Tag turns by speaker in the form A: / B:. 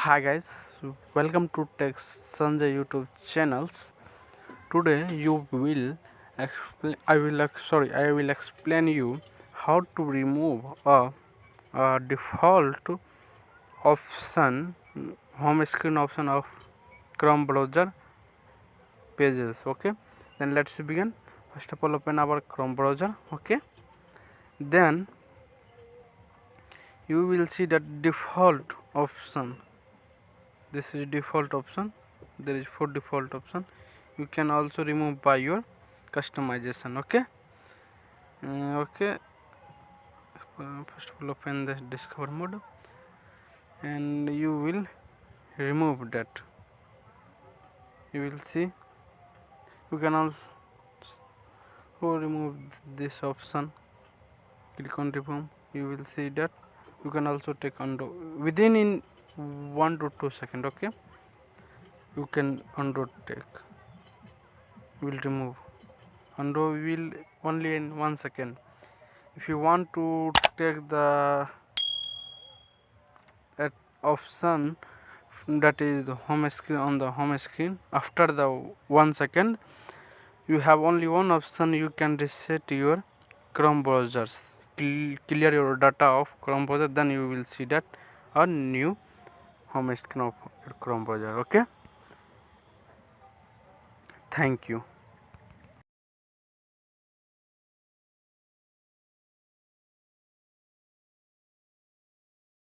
A: Hi guys, welcome to Tech Sunjay YouTube channels. Today I will explain you how to remove a default option, home screen option of Chrome browser pages. Okay, then let's begin. First of all, open our Chrome browser. Okay, then you will see that default option. This is default option. There is 4 default option. You can also remove by your customization. Okay. Okay. First of all, open the discover mode, and you will remove that. You will see. You can also remove this option. Click on remove. You will see that. You can also take undo within in 1 to 2 seconds. Okay. You can undo take. Will remove. Undo will only in 1 second. If you want to take the option that is the home screen on the home screen after the 1 second, you have only one option. You can reset your Chrome browsers, clear your data of Chrome browser, then you will see that a new home screen of your Chrome browser. Okay, thank you.